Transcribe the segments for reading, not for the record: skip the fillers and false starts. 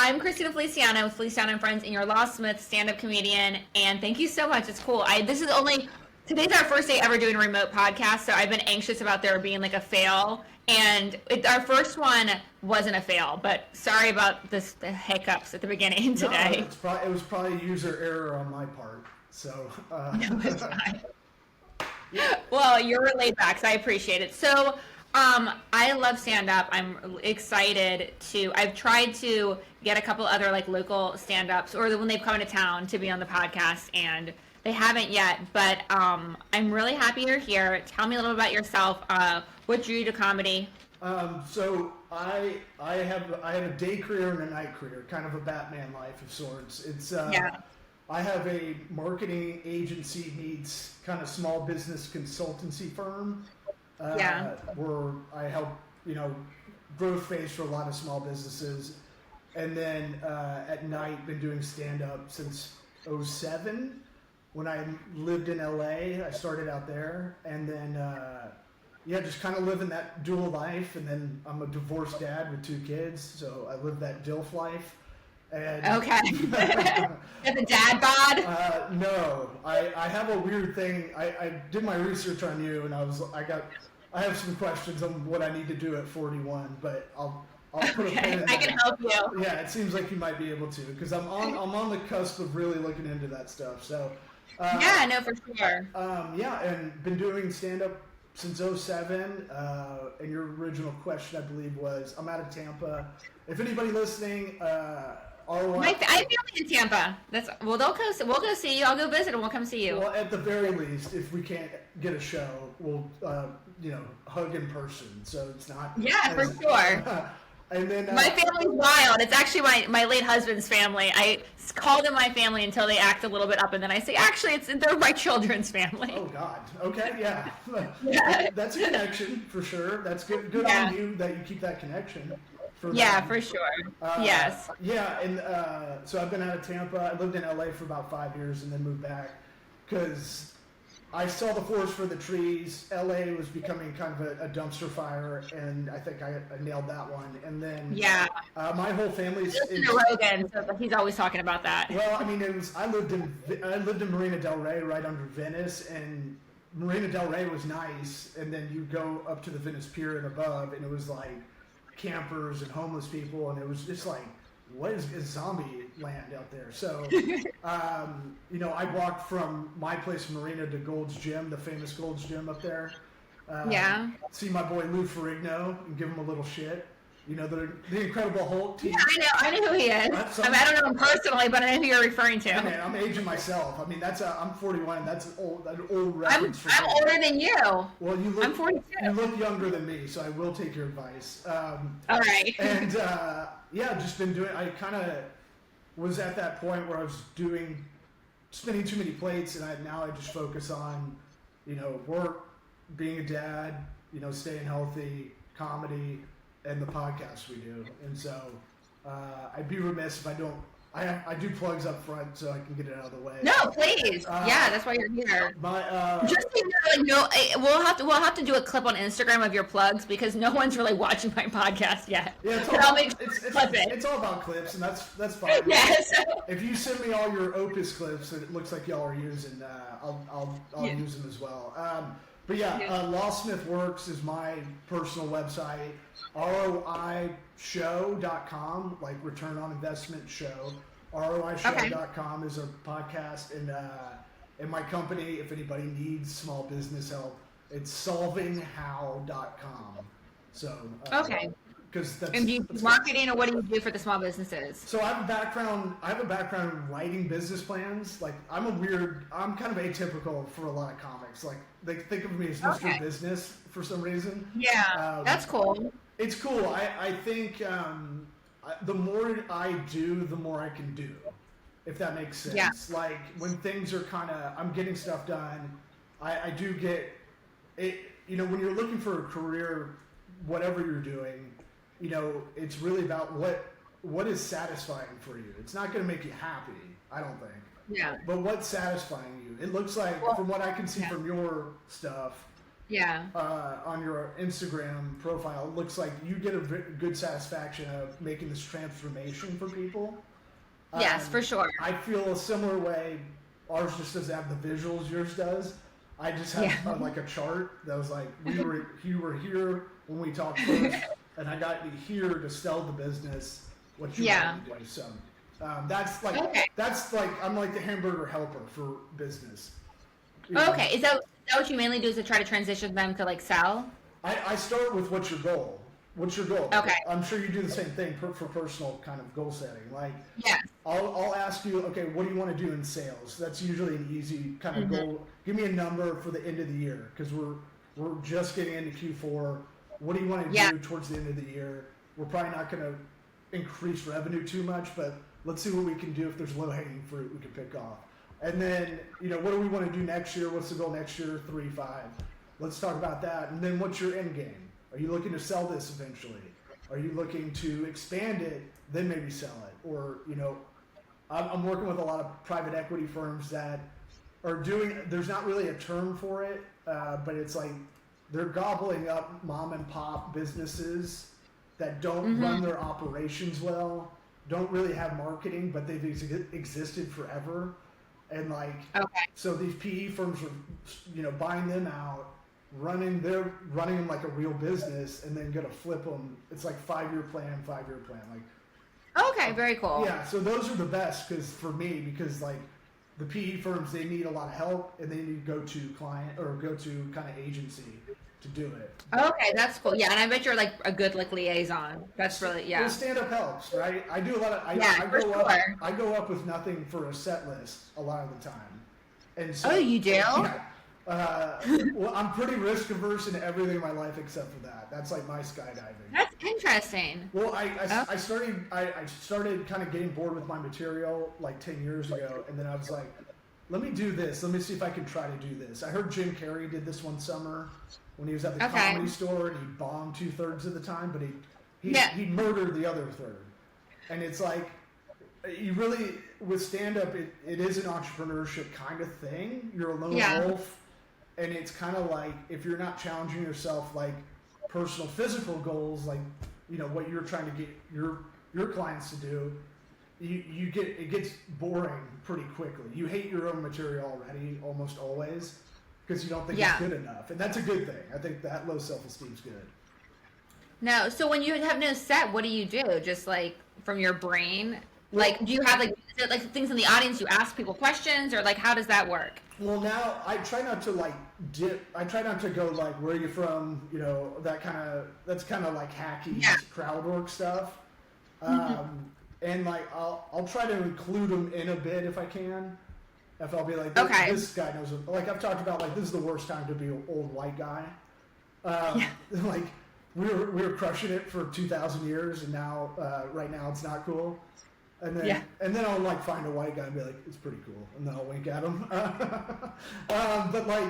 I'm Christina Feliciano with Feliciano and Friends, and your Locksmith stand-up comedian. And thank you so much. It's cool. Today's our first day ever doing a remote podcast, so I've been anxious about there being like a fail. And our first one wasn't a fail, but sorry about the hiccups at the beginning today. No, it was probably user error on my part. So. No, it's fine. Well, you're laid back, so I appreciate it. So, I love stand-up. I'm excited I've tried to get a couple other like local stand-ups or when they've come into town to be on the podcast, and they haven't yet, but I'm really happy you're here. Tell me a little about yourself. What drew you to comedy? So I have a day career and a night career, kind of a Batman life of sorts. It's I have a marketing agency meets kind of small business consultancy firm. Where I help, growth phase for a lot of small businesses. And then at night, been doing stand-up since 2007. When I lived in LA, I started out there. And then, just kind of living that dual life. And then I'm a divorced dad with 2 kids, so I live that DILF life. And okay. The dad bod? No, I have a weird thing. I did my research on you, and I have some questions on what I need to do at 41, but I'll put a pin in that. I can help you. Yeah, it seems like you might be able to, because I'm on the cusp of really looking into that stuff. So. No, for sure. And been doing stand-up since 2007. And your original question, I believe, was I'm out of Tampa. If anybody listening. I have family in Tampa. We'll go see you. I'll go visit and we'll come see you. Well, at the very least, if we can't get a show, we'll hug in person. So it's not. Yeah, for sure. And then my family's wild. It's actually my late husband's family. I call them my family until they act a little bit up, and then I say, actually, they're my children's family. Oh God. Okay. Yeah. Yeah. That's a connection for sure. That's good. Good on you that you keep that connection. For sure. Yes. Yeah, and so I've been out of Tampa. I lived in LA for about 5 years and then moved back because I saw the forest for the trees. LA was becoming kind of a dumpster fire, and I think I nailed that one. And then my whole family's in Rogan, so he's always talking about that. Well, I mean, I lived in Marina del Rey, right under Venice, and Marina del Rey was nice, and then you go up to the Venice Pier and above, and it was like campers and homeless people, and it was just like, what is zombie land out there? So I walked from my place in Marina to Gold's Gym, the famous Gold's Gym up there. See my boy Lou Ferrigno and give him a little shit. The Incredible Hulk team. Yeah, I know who he is. I don't know him personally, but I know who you're referring to. Yeah, man, I'm aging myself. I mean, I'm 41. That's an old reference for me. I'm older than you. Well, I'm 42. You look younger than me, so I will take your advice. All right. And just been doing. I kind of was at that point where I was spinning too many plates, and now I just focus on, work, being a dad, staying healthy, comedy, and the podcast we do. And so I'd be remiss if I don't. I do plugs up front so I can get it out of the way. No, please. That's why you're here. Just so you know, we'll have to do a clip on Instagram of your plugs because no one's really watching my podcast yet. Yeah, it's all about clips, and that's fine. Yeah. If you send me all your Opus clips that it looks like y'all are using, I'll use them as well. But Locksmith Works is my personal website. ROIshow.com, like return on investment show. ROIshow.com is a podcast, and my company, if anybody needs small business help, it's solvinghow.com. So because that's and do you do marketing, or what do you do for the small businesses? So I have a background in writing business plans. Like I'm kind of atypical for a lot of comics. Like they think of me as Mr. Business for some reason. Yeah, that's cool. It's cool. I think the more I do, the more I can do, if that makes sense. Yeah. Like when things are I'm getting stuff done, I do get it. When you're looking for a career, whatever you're doing, it's really about what is satisfying for you. It's not going to make you happy, I don't think. Yeah. But what's satisfying you? It looks like, from what I can see from your stuff, Yeah. On your Instagram profile, it looks like you get a good satisfaction of making this transformation for people. Yes, for sure. I feel a similar way. Ours just doesn't have the visuals yours does. I just have like a chart that was like, you were here when we talked first, and I got you here to sell the business what you want to do. So that's like I'm like the hamburger helper for business. Okay, is that what you mainly do, is to try to transition them to like sell? I start with what's your goal. What's your goal? Okay. I'm sure you do the same thing for personal kind of goal setting. Like, yes. I'll ask you, okay, what do you want to do in sales? That's usually an easy kind of goal. Give me a number for the end of the year, because we're just getting into Q4. What do you want to do towards the end of the year? We're probably not going to increase revenue too much, but let's see what we can do. If there's low hanging fruit we can pick off. And then, what do we want to do next year? What's the goal next year? 3, 5. Let's talk about that. And then what's your end game? Are you looking to sell this eventually? Are you looking to expand it, then maybe sell it? Or, I'm working with a lot of private equity firms that are doing, there's not really a term for it, but it's like they're gobbling up mom and pop businesses that don't run their operations well, don't really have marketing, but they've existed forever. And so these PE firms are, buying them out, running them like a real business, and then gonna flip them. It's like 5-year plan. Like, okay, very cool. Yeah, so those are the best because like the PE firms, they need a lot of help, and they need to go to client or go to kind of agency to do it. Okay, that's cool. Yeah, and I bet you're like a good liaison. That's really Well, stand up helps, right? I do a lot of I go up with nothing for a set list a lot of the time. And so, you do? Yeah. Well, I'm pretty risk averse in everything in my life except for that. That's like my skydiving. That's interesting. Well, I started kind of getting bored with my material like 10 years ago, and then I was like, let me do this. Let me see if I can try to do this. I heard Jim Carrey did this one summer when he was at the Comedy Store, and he bombed 2/3 of the time, but he murdered the other third. And it's like, you really, with stand-up, it is an entrepreneurship kind of thing. You're a lone wolf. And it's kind of like, if you're not challenging yourself, like personal physical goals, like, what you're trying to get your clients to do, it gets boring pretty quickly. You hate your own material already, almost always, because you don't think it's good enough. And that's a good thing. I think that low self-esteem is good. No, so when you have no set, what do you do? Just like from your brain? Like, do you have is it like things in the audience, you ask people questions, or like how does that work? Well, now I try not to I try not to go like, where are you from? That's kind of like hacky crowd work stuff. And like I'll try to include them in a bit if I can. If I'll be like, this guy knows it. Like I've talked about, like, this is the worst time to be an old white guy. Like we were crushing it for 2,000 years, and now right now it's not cool. And then I'll like find a white guy and be like, it's pretty cool, and then I'll wink at him. But like,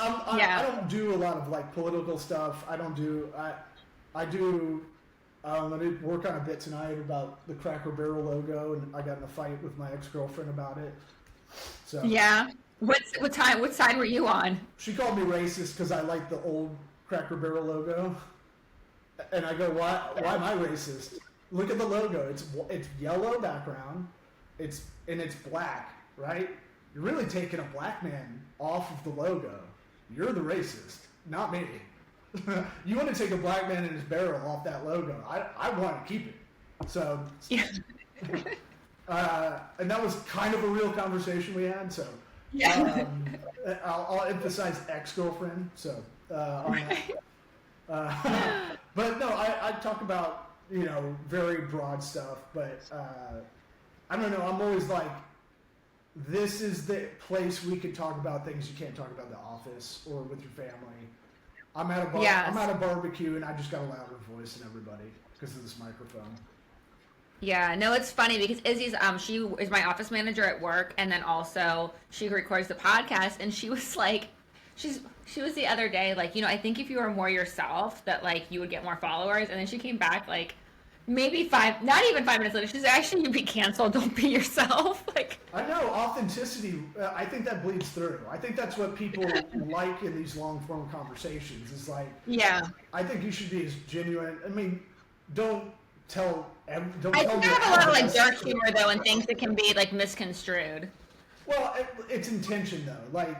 I don't do a lot of like political stuff. I do. Let me work on a bit tonight about the Cracker Barrel logo, and I got in a fight with my ex-girlfriend about it. So what side were you on? She called me racist because I like the old Cracker Barrel logo, and I go, why am I racist? Look at the logo. It's yellow background. It's black, right? You're really taking a black man off of the logo. You're the racist, not me. You want to take a black man and his barrel off that logo. I want to keep it. So, and that was kind of a real conversation we had. So, I'll emphasize ex-girlfriend. So, on that. But no, I talk about, very broad stuff, but I don't know. I'm always like, this is the place we could talk about things you can't talk about in the office or with your family. I'm at a bar. I'm at a barbecue, and I just got a louder voice than everybody because of this microphone. Yeah, no, it's funny because Izzy's she is my office manager at work, and then also she records the podcast, and she was like, she was the other day like, I think if you were more yourself, that like you would get more followers, and then she came back like, maybe not even 5 minutes later, she's actually, you'd be canceled. Don't be yourself. Like, I know authenticity. I think that bleeds through. I think that's what people like in these long form conversations. Is like, yeah. I think you should be as genuine. I mean, don't tell. Don't I tell think I your have a lot of like address. dark humor though, and things that can be like misconstrued. Well, it's intention though. Like,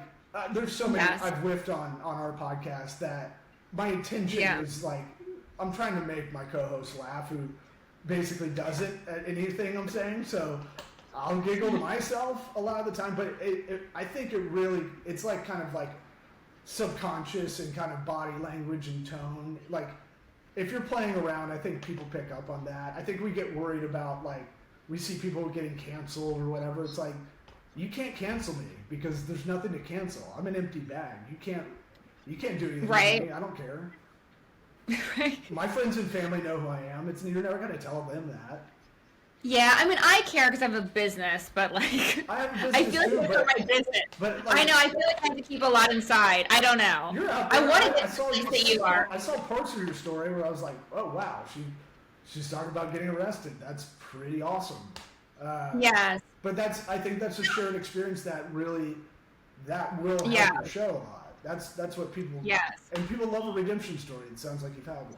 there's so many Yes. I've whiffed on our podcast that my intention is like, I'm trying to make my co-host laugh, who basically doesn't at anything I'm saying. So I'll giggle to myself a lot of the time, but I think it's like kind of like subconscious and kind of body language and tone. Like, if you're playing around, I think people pick up on that. I think we get worried about, like, we see people getting canceled or whatever. It's like, you can't cancel me because there's nothing to cancel. I'm an empty bag. You can't do anything to me. I don't care. Right. My friends and family know who I am. You're never going to tell them that. Yeah, I mean, I care because I have a business, but like, I have a business I feel like too, it's for my business. But like, I know, I feel like I have to keep a lot inside. I don't know. You're out there. I want to I get saw the place that you are. I saw parts of your story where I was like, oh wow, she's talking about getting arrested. That's pretty awesome. Yes. But I think that's a shared experience that will help the show a lot. That's what people. Yes. And people love a redemption story. It sounds like you've had one.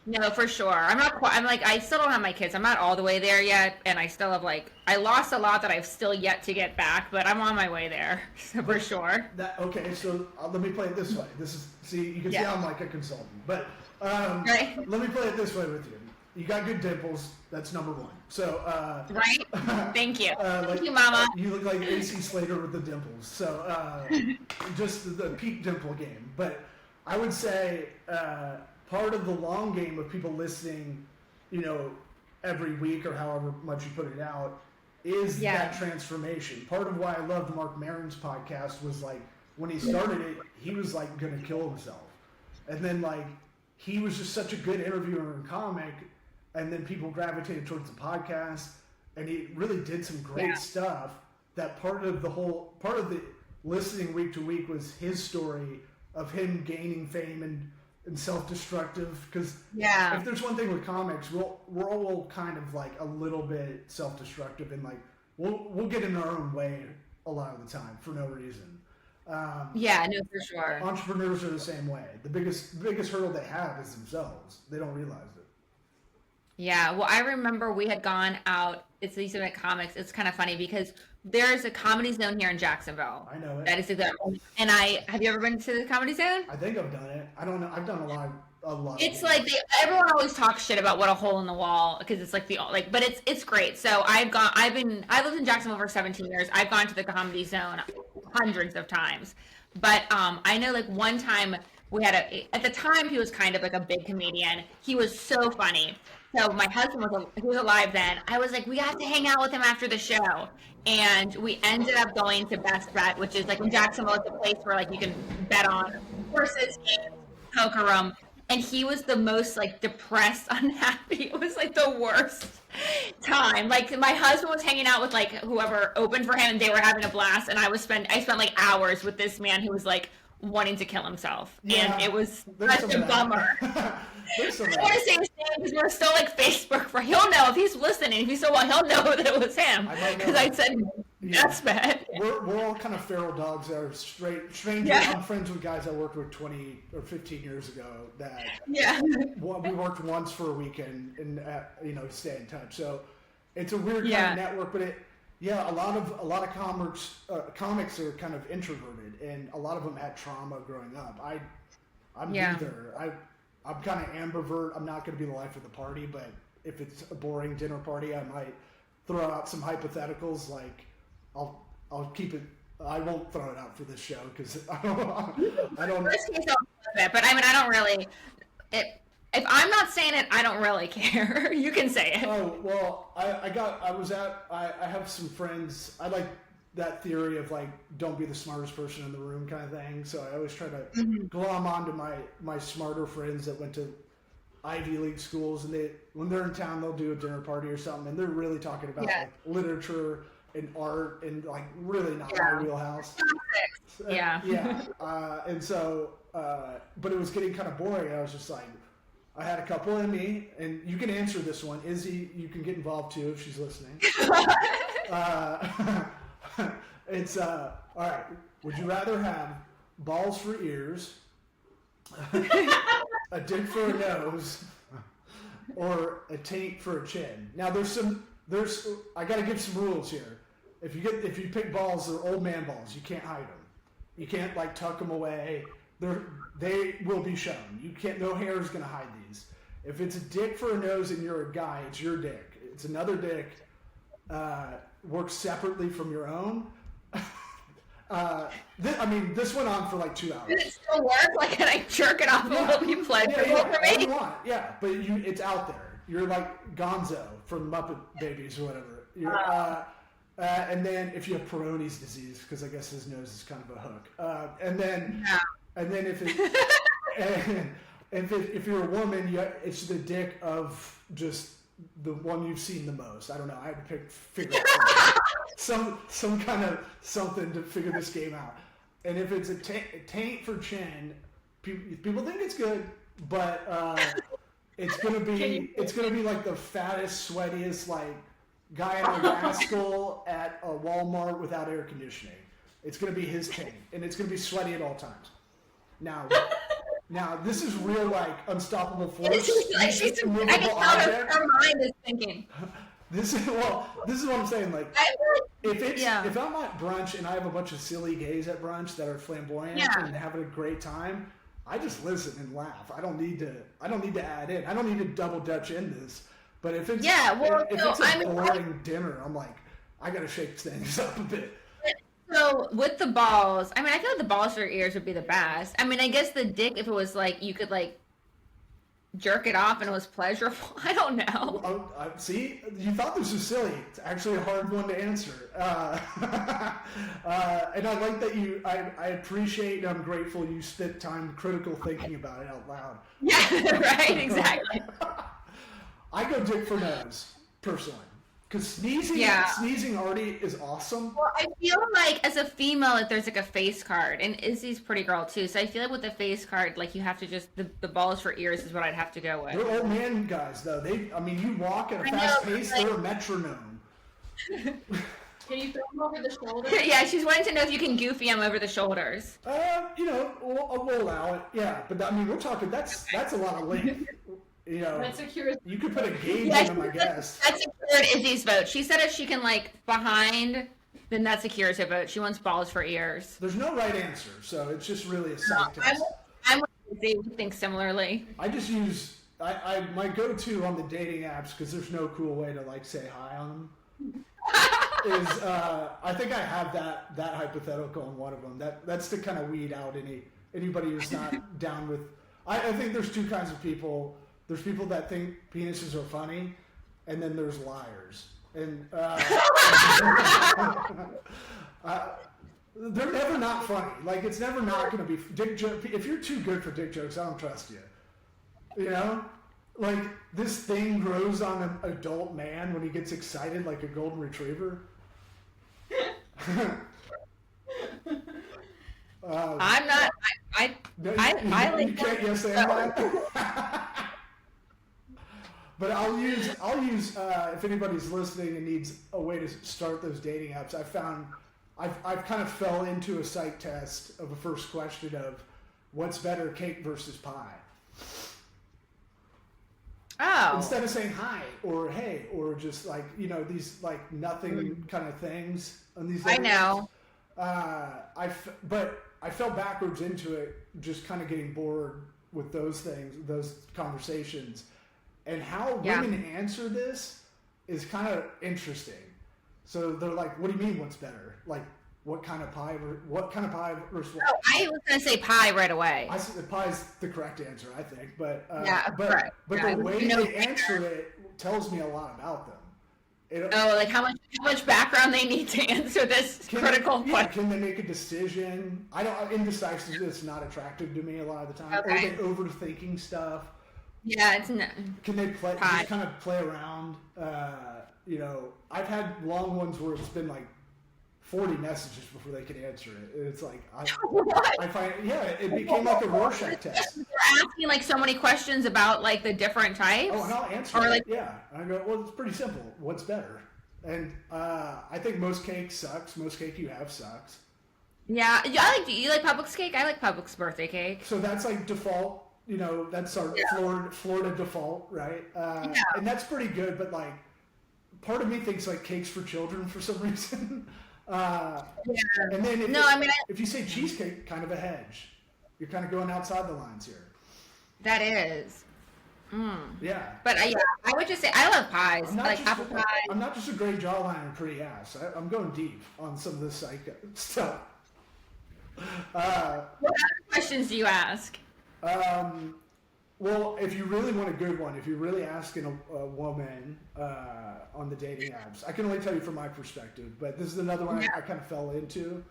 No, for sure. I'm not quite, I'm like, I still don't have my kids. I'm not all the way there yet. And I still have I lost a lot that I've still yet to get back, but I'm on my way there. So for sure. Okay, so let me play it this way. You can see I'm like a consultant, but right. let me play it this way with you. You got good dimples. That's number one. So right. Thank you. Thank you, Mama. You look like AC Slater with the dimples. So just the peak dimple game. But I would say part of the long game of people listening, every week or however much you put it out, is that transformation. Part of why I loved Mark Maron's podcast was like when he started it, he was like going to kill himself, and then he was just such a good interviewer and comic, and then people gravitated towards the podcast, and he really did some great stuff. That part of the listening week to week was his story of him gaining fame and self-destructive, because if there's one thing with comics, we're all kind of like a little bit self-destructive, and we'll get in our own way a lot of the time for no reason. No, for sure. Entrepreneurs are the same way. The biggest hurdle they have is themselves. They don't realize it. Yeah, well, I remember we had gone out. It's these event comics. It's kind of funny because there's a Comedy Zone here in Jacksonville. I know it. That is exactly. And have you ever been to the Comedy Zone? I think I've done it. I don't know. I've done a lot. It's like everyone always talks shit about what a hole in the wall, because it's like but it's great. So I lived in Jacksonville for 17 years. I've gone to the Comedy Zone hundreds of times, but I know one time we had at the time he was kind of like a big comedian. He was so funny. So my husband was alive then. I was like, we have to hang out with him after the show. And we ended up going to Best Bet, which is in Jacksonville, it's a place where you can bet on horses, games, poker room. And he was the most depressed, unhappy. It was the worst time. My husband was hanging out with whoever opened for him, and they were having a blast. And I spent hours with this man who was wanting to kill himself, and it was such a bummer. I don't want to say his name because we're still Facebook friends. He'll know if he's listening. If he's so well, he'll know that it was him because I said that's bad. We're all kind of feral dogs that are strangers. Yeah. I'm friends with guys I worked with 20 or 15 years ago. That we worked once for a weekend and stay in touch. So it's a weird kind of network, but a lot of comics are kind of introverted, and a lot of them had trauma growing up. I'm neither. I'm kind of ambivert. I'm not going to be the life of the party, but if it's a boring dinner party, I might throw out some hypotheticals. I'll keep it. I won't throw it out for this show because I don't. Worst case, but I don't really. If I'm not saying it, I don't really care. You can say it. Oh well, I have some friends. I like that theory of don't be the smartest person in the room kind of thing. So I always try to glom onto my smarter friends that went to Ivy League schools, and when they're in town, they'll do a dinner party or something, and they're really talking about literature and art and really not my wheelhouse. Yeah. And so, but it was getting kind of boring. I was just like, I had a couple in me, and you can answer this one. Izzy, you can get involved too if she's listening. It's all right. Would you rather have balls for ears, a dick for a nose, or a taint for a chin? Now I got to give some rules here. If you pick balls, they're old man balls. You can't hide them. You can't like tuck them away. They will be shown. You can't. No hair is going to hide these. If it's a dick for a nose and you're a guy, it's your dick. It's another dick. Works separately from your own. This went on for like 2 hours. Does it still work? Like, can I jerk it off? Yeah. Will be pleasurable for me? You want, yeah, but it's out there. You're like Gonzo from Muppet Babies or whatever. And then if you have Peyronie's disease, because I guess his nose is kind of a hook. And then if you're a woman, it's the dick of just the one you've seen the most. I don't know. I had to figure out some kind of something to figure this game out. And if it's a taint for chin, people think it's good, but it's gonna be like the fattest, sweatiest like guy in a rascal at a Walmart without air conditioning. It's gonna be his taint, and it's gonna be sweaty at all times. Now, this is real, like, unstoppable force. I can tell her mind is thinking. This is what I'm saying. Like, if I'm at brunch and I have a bunch of silly gays at brunch that are flamboyant and having a great time, I just listen and laugh. I don't need to add in. I don't need to double dutch in this. But if it's a boring dinner, I'm like, I gotta shake things up a bit. So with the balls, I mean, I feel like the balls for your ears would be the best. I mean, I guess the dick, if it was like you could like jerk it off and it was pleasurable. I don't know. See, you thought this was silly. It's actually a hard one to answer. And I like that I appreciate and I'm grateful you spent time critical thinking about it out loud. Yeah, right, exactly. I go dick for nose, personally. Because sneezing already is awesome. Well, I feel like as a female, like there's like a face card, and Izzy's pretty girl too. So I feel like with the face card, like you have to just the balls for ears is what I'd have to go with. They're old man guys though. You walk at a fast pace. Like, they're a metronome. Can you throw them over the shoulders? Yeah, she's wanting to know if you can goofy them over the shoulders. We'll allow it. Yeah, but I mean, we're talking that's a lot of length. That secures. You could put a gauge in them, I guess. That secured Izzy's vote. She said if she can like behind, then that secures her vote. She wants balls for ears. There's no right answer, so it's just really a psych test. I'm with Izzy. We think similarly. I just use my go-to on the dating apps because there's no cool way to like say hi on them. Is I think I have that hypothetical in one of them. That's to kind of weed out anybody who's not down with. I think there's two kinds of people. There's people that think penises are funny, and then there's liars. And they're never not funny. Like, it's never not going to be dick joke. If you're too good for dick jokes, I don't trust you. You know? Like, this thing grows on an adult man when he gets excited like a golden retriever. I'm not. I like. You can't yes and that. But I'll use if anybody's listening and needs a way to start those dating apps. I've kind of fell into a psych test of a first question of what's better, cake versus pie. Oh. Instead of saying hi or hey or just like these like nothing kind of things on these. I know. But I fell backwards into it, just kind of getting bored with those things, those conversations. And how women answer this is kind of interesting. So they're like, "What do you mean? What's better? Like, what kind of pie? What kind of pie versus what?" Oh, I was gonna say pie right away. I said pie is the correct answer, I think. But correct. The way they answer it tells me a lot about them. Like how much background they need to answer this critical question. Can they make a decision? Indecisiveness is not attractive to me a lot of the time. Okay. Or they overthinking stuff. Yeah, it's not. Can they just kind of play around? I've had long ones where it's been like 40 messages before they can answer it. It's like I find it became like a Rorschach test. They're asking like so many questions about like the different types. Oh, and I'll answer or it. like Yeah. I go, well, it's pretty simple. What's better? And I think most cake sucks. Most cake you have sucks. yeah, you like Publix cake? I like Publix birthday cake. So that's like default. You know, that's our Florida default, right? And that's pretty good. But like, part of me thinks like cakes for children for some reason. And then if you say cheesecake, kind of a hedge. You're kind of going outside the lines here. That is. Yeah. But I would just say I love pies, like apple pie. I'm not just a great jawline and pretty ass. I'm going deep on some of this stuff. What other questions do you ask? Well, if you really want a good one, if you're really asking a woman on the dating apps, I can only tell you from my perspective, but this is another one I kind of fell into.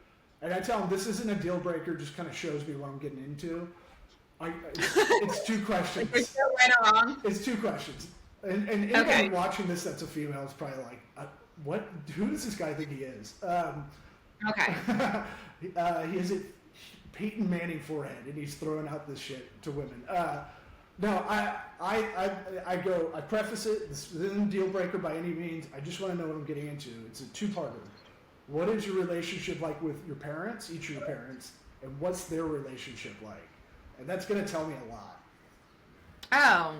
And I tell them this isn't a deal breaker, just kind of shows me what I'm getting into. It's two questions. Like you're still right or wrong? It's two questions. And anybody watching this that's a female is probably like, what? Who does this guy think he is? Okay. He has a Peyton Manning forehead, and he's throwing out this shit to women. No, I preface it. This isn't a deal breaker by any means. I just want to know what I'm getting into. It's a two-parter. What is your relationship like with your parents, each of your parents, and what's their relationship like? And that's going to tell me a lot. Oh.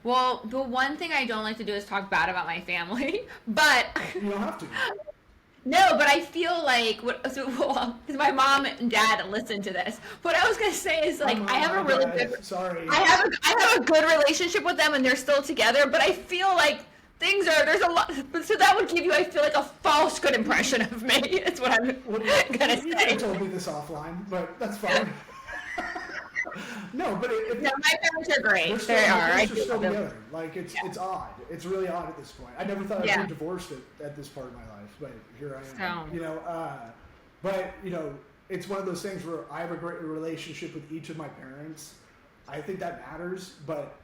Well, the one thing I don't like to do is talk bad about my family, but... You don't have to. No, but I feel like, because my mom and dad listen to this. What I was going to say is, like, I have a really good... Sorry. I have a good relationship with them, and they're still together, but I feel like there's a lot... So that would give you, I feel like, a false good impression of me. That's what I'm going to say. You could have told me this offline, but that's fine. No, but no, my parents are great. They are. I They're still together. Like it's odd. It's really odd at this point. I never thought I'd get divorced at this part of my life, but here I am. So. You know, but you know, it's one of those things where I have a great relationship with each of my parents. I think that matters, but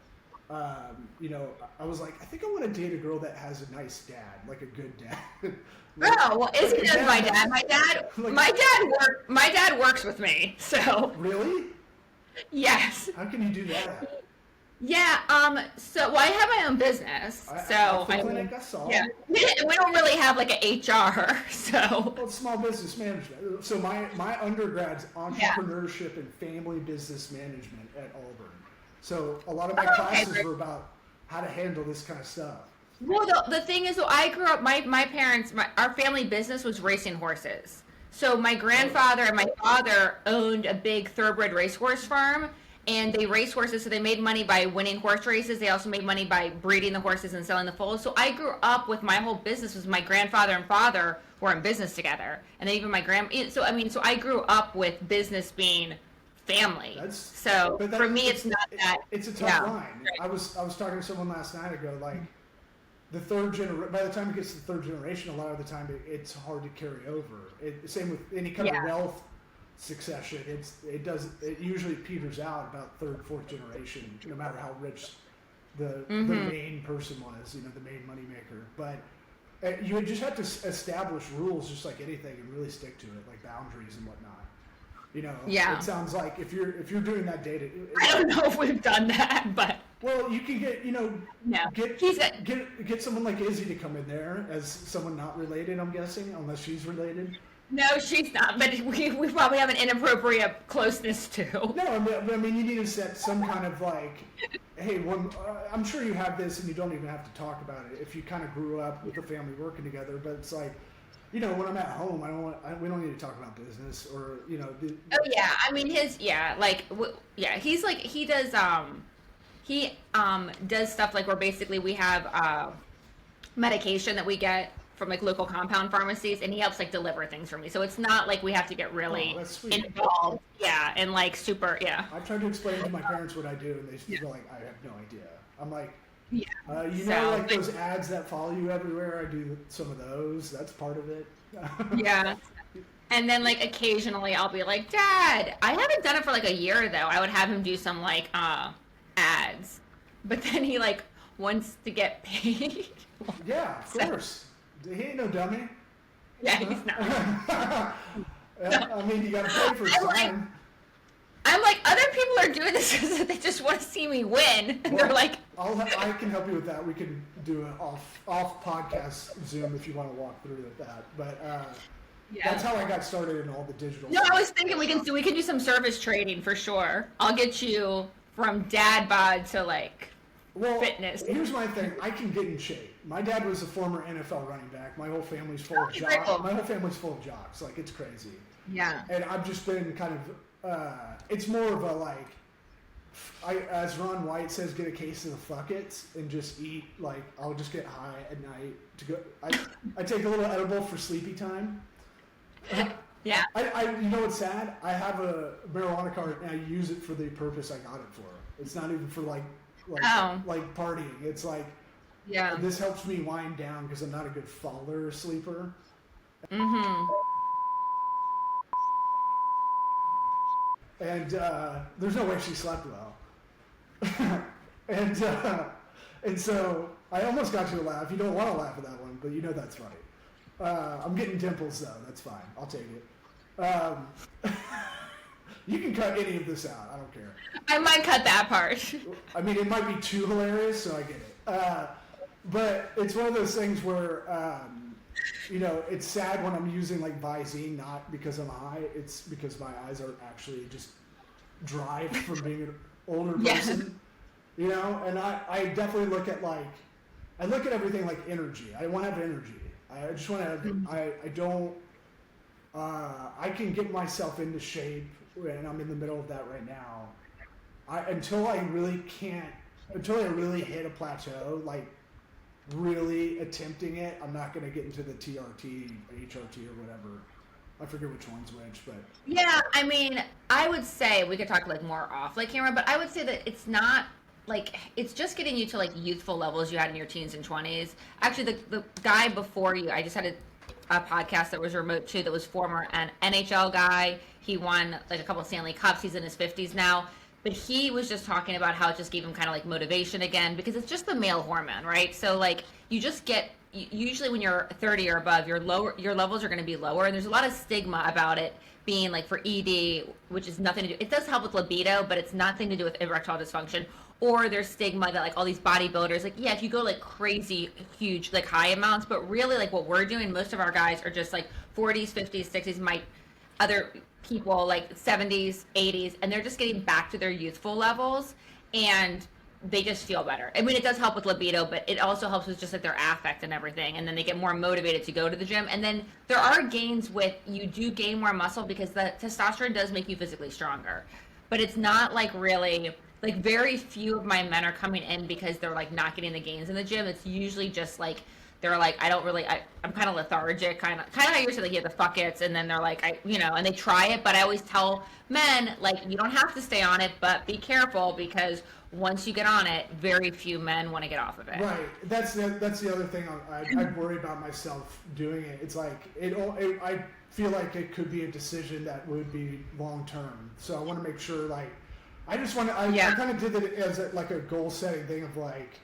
you know, I was like, I think I want to date a girl that has a nice dad, like a good dad. Like, oh well, Izzy does my dad. My dad works with me, so. Really? Yes. How can you do that? Yeah. So, I have my own business. I saw. Yeah. We don't really have like an HR. So. Well, it's small business management. So my undergrad's entrepreneurship and family business management at Auburn. So a lot of my classes were about how to handle this kind of stuff. Well, the thing is, so I grew up. My parents, our family business was racing horses. So my grandfather and my father owned a big thoroughbred racehorse farm, and they raced horses. So they made money by winning horse races. They also made money by breeding the horses and selling the foals. So I grew up with my whole business was my grandfather and father were in business together, and then even my so I grew up with business being family. For me, it's not that. It's a tough line. I was talking to someone last night ago, like. The third by the time it gets to the third generation, a lot of the time it's hard to carry over. Same with any kind of wealth succession. It usually peters out about third, fourth generation, no matter how rich the main person was, you know, the main moneymaker. But you would just have to establish rules, just like anything, and really stick to it, like boundaries and whatnot. You know, it sounds like if you're doing that data, I don't know if we've done that, but. Well, you can get, you know, get someone like Izzy to come in there as someone not related, I'm guessing, unless she's related. No, she's not, but we probably have an inappropriate closeness too. No, I mean, you need to set some kind of like, hey, I'm sure you have this and you don't even have to talk about it if you kind of grew up with the family working together, but it's like, you know, when I'm at home, we don't need to talk about business or, you know. Oh, yeah. I mean, he's like, he does stuff like where basically we have medication that we get from like local compound pharmacies, and he helps like deliver things for me. So it's not like we have to get really involved. Yeah, and like super, yeah. I've tried to explain to my parents what I do, and they feel like I have no idea. I'm like, like those ads that follow you everywhere, I do some of those. That's part of it. Yeah. And then like occasionally I'll be like, Dad, I haven't done it for like a year though. I would have him do some like ads, but then he like wants to get paid. Yeah, of course. He ain't no dummy. Yeah, he's not. I mean, you got to pay for his time. I'm like, other people are doing this because they just want to see me win. And they're like, I can help you with that. We can do an off podcast Zoom if you want to walk through that. But that's how I got started in all the digital. No, I was thinking we can do some service trading for sure. I'll get you from dad bod to like fitness. Here's my thing. I can get in shape. My dad was a former NFL running back. My whole family's full of jocks. My whole family's full of jocks. Like, it's crazy. Yeah. And I've just been kind of, it's more of a like, as Ron White says, get a case of the fuck-its and just eat, like, I'll just get high at night to go. I take a little edible for sleepy time. Yeah. You know what's sad? I have a marijuana card and I use it for the purpose I got it for. It's not even for like partying. It's like, this helps me wind down because I'm not a good faller or sleeper. Mm-hmm. And there's no way she slept well. and so I almost got you to laugh. You don't want to laugh at that one, but you know that's funny. I'm getting dimples though. That's fine. I'll take it. You can cut any of this out. I don't care. I might cut that part. I mean, it might be too hilarious, so I get it. But it's one of those things where, it's sad when I'm using like Visine, not because I'm high. It's because my eyes are actually just dry from being an older person. And I definitely look at everything like energy. I want to have energy. I just want to have, I can get myself into shape, and I'm in the middle of that right now. Until I really hit a plateau, like really attempting it, I'm not going to get into the TRT, HRT, or whatever. I forget which one's which, but. Yeah, I mean, I would say, we could talk like more off like camera, but I would say that it's not, like, it's just getting you to like youthful levels you had in your teens and 20s. Actually, the guy before you, I just had a podcast that was remote too, that was former an NHL guy. He won like a couple of Stanley Cups. He's in his 50s now. But he was just talking about how it just gave him kind of like motivation again, because it's just the male hormone, right? So like you just get, usually when you're 30 or above, your levels are going to be lower. And there's a lot of stigma about it being like for ED, which is nothing to do, it does help with libido, but it's nothing to do with erectile dysfunction. Or there's stigma that like all these bodybuilders, like, yeah, if you go like crazy, huge, like high amounts, but really like what we're doing, most of our guys are just like 40s, 50s, 60s, other people like 70s, 80s, and they're just getting back to their youthful levels, and they just feel better. I mean, it does help with libido, but it also helps with just like their affect and everything, and then they get more motivated to go to the gym. And then there are gains with, you do gain more muscle because the testosterone does make you physically stronger, but it's not like really, like very few of my men are coming in because they're like not getting the gains in the gym. It's usually just like, they're like, I'm kind of lethargic, kind of how you said, like, yeah, the fuck-its, and then they're like, and they try it, but I always tell men, like, you don't have to stay on it, but be careful, because once you get on it, very few men want to get off of it. Right. That's the other thing I worry about myself doing it. It's like, I feel like it could be a decision that would be long-term. So I want to make sure, like, I kind of did it as like a goal-setting thing of like,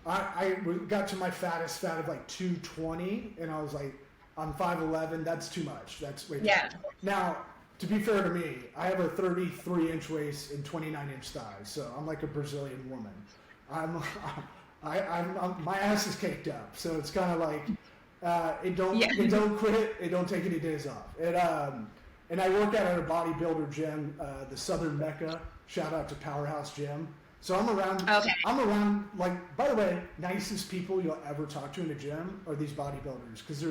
I got to my fattest fat of like 220, and I was like, I'm 5'11", that's too much. That's way too much. Now, to be fair to me, I have a 33-inch waist and 29-inch thighs, so I'm like a Brazilian woman. My ass is caked up, so it's kind of like, it don't quit, it don't take any days off. And I work out at a bodybuilder gym, the Southern Mecca. Shout out to Powerhouse Gym. So I'm around, like, by the way, nicest people you'll ever talk to in a gym are these bodybuilders, because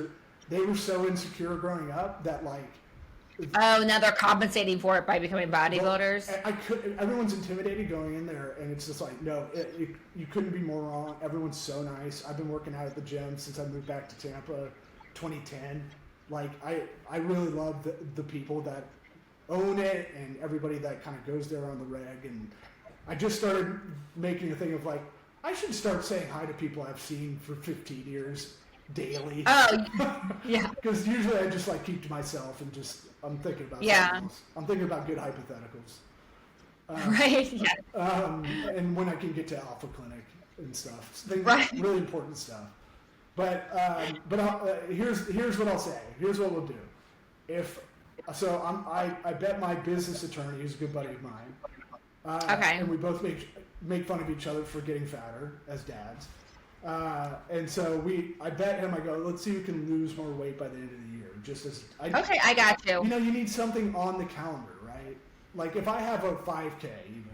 they were so insecure growing up that, like... Oh, now they're compensating for it by becoming bodybuilders? Well, everyone's intimidated going in there, and it's just like, no, you couldn't be more wrong. Everyone's so nice. I've been working out at the gym since I moved back to Tampa 2010. Like, I really love the people that own it, and everybody that kind of goes there on the reg, and... I just started making a thing of like, I should start saying hi to people I've seen for 15 years daily. Oh, yeah. Because usually I just like keep to myself and just, I'm thinking about something else. I'm thinking about good hypotheticals. Right, yeah. And when I can get to Alpha Clinic and stuff. Really important stuff. But here's what I'll say. Here's what we'll do. If So I bet my business attorney, who's a good buddy of mine. Okay. And we both make fun of each other for getting fatter as dads. And so I bet him. I go, let's see who can lose more weight by the end of the year. Okay, I got you. You know, you need something on the calendar, right? Like if I have a 5K, even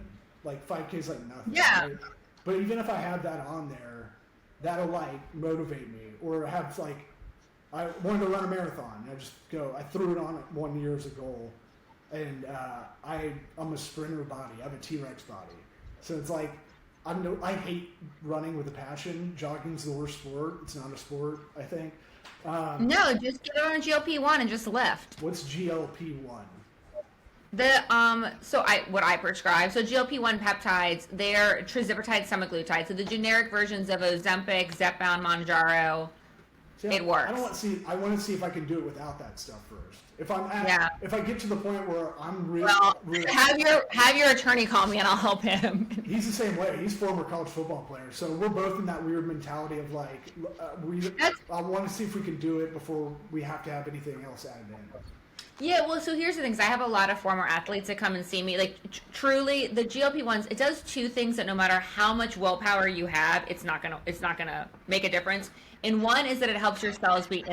like 5K is like nothing. Yeah. Right? But even if I have that on there, that'll like motivate me. Or have like, I wanted to run a marathon. I threw it on 1 year as a goal, and I'm a sprinter body. I have a T-Rex body, so it's like I hate running with a passion. Jogging's the worst sport. It's not a sport, I think. No, just get on a GLP-1 and just lift. What's GLP-1? What I prescribe. So GLP-1 peptides, they're trizipatide semaglutide. So the generic versions of Ozempic, Zepbound, Mounjaro. It works. I want to see if I can do it without that stuff first. If I get to the point where I'm really, have your attorney call me and I'll help him. He's the same way. He's a former college football player, so we're both in that weird mentality of like, I want to see if we can do it before we have to have anything else added in. Yeah, well, so here's the things. I have a lot of former athletes that come and see me. Like, truly, the GLP-1s, it does two things that no matter how much willpower you have, it's not gonna make a difference. And one is that it helps your cells be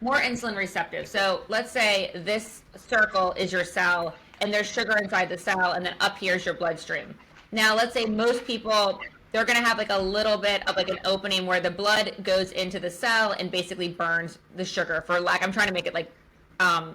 more insulin receptive. So let's say this circle is your cell, and there's sugar inside the cell, and then up here is your bloodstream. Now, let's say most people, they're gonna have like a little bit of like an opening where the blood goes into the cell and basically burns the sugar. I'm trying to make it like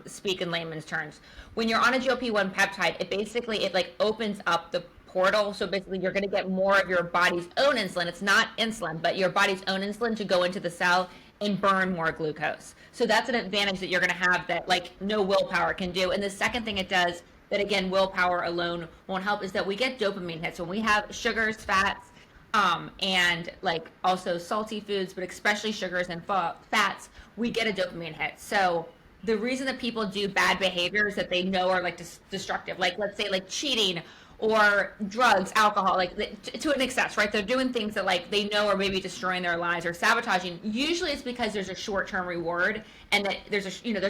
speak in layman's terms. When you're on a GLP-1 peptide, it like opens up the portal. So basically you're going to get more of your body's own insulin. It's not insulin, but your body's own insulin to go into the cell and burn more glucose. So that's an advantage that you're going to have that like no willpower can do. And the second thing it does that again, willpower alone won't help is that we get dopamine hits when we have sugars, fats, and like also salty foods, but especially sugars and fats, we get a dopamine hit. So the reason that people do bad behaviors that they know are like destructive, like let's say like cheating or drugs, alcohol, like to an excess, right? They're doing things that like they know are maybe destroying their lives or sabotaging. Usually it's because there's a short-term reward and that there's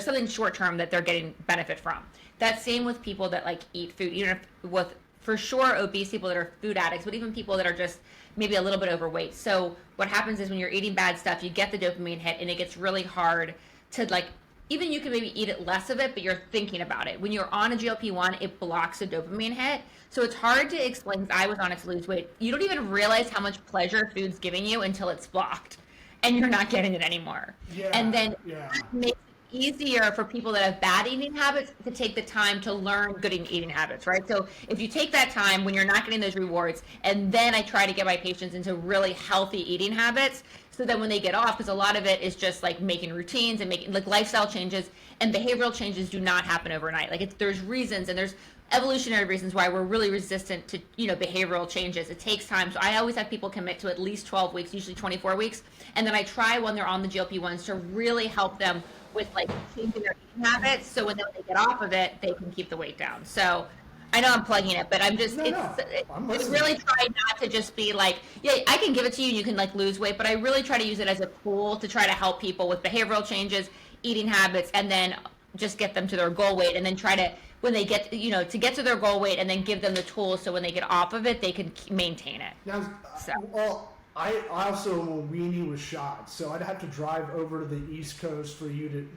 something short-term that they're getting benefit from. That's same with people that like eat food, even if with for sure obese people that are food addicts, but even people that are just maybe a little bit overweight. So what happens is when you're eating bad stuff, you get the dopamine hit and it gets really hard to like, even you can maybe eat it less of it, but you're thinking about it. When you're on a GLP-1, it blocks a dopamine hit. So it's hard to explain. I was on it to lose weight. You don't even realize how much pleasure food's giving you until it's blocked and you're not getting it anymore. Yeah, and then yeah. it makes it easier for people that have bad eating habits to take the time to learn good eating habits, right? So if you take that time when you're not getting those rewards, and then I try to get my patients into really healthy eating habits, so that when they get off, because a lot of it is just like making routines and making like lifestyle changes, and behavioral changes do not happen overnight. Like there's reasons and there's evolutionary reasons why we're really resistant to behavioral changes. It takes time. So I always have people commit to at least 12 weeks, usually 24 weeks, and then I try when they're on the GLP-1s to really help them with like changing their eating habits, so when they get off of it, they can keep the weight down. So I know I'm plugging it, but I'm just, it's really try not to just be like, yeah, I can give it to you and you can like lose weight, but I really try to use it as a tool to try to help people with behavioral changes, eating habits, and then just get them to their goal weight, and then try to, when they get, to get to their goal weight, and then give them the tools so when they get off of it, they can maintain it. Now, well, I also am a weenie with shots, so I'd have to drive over to the East Coast for you to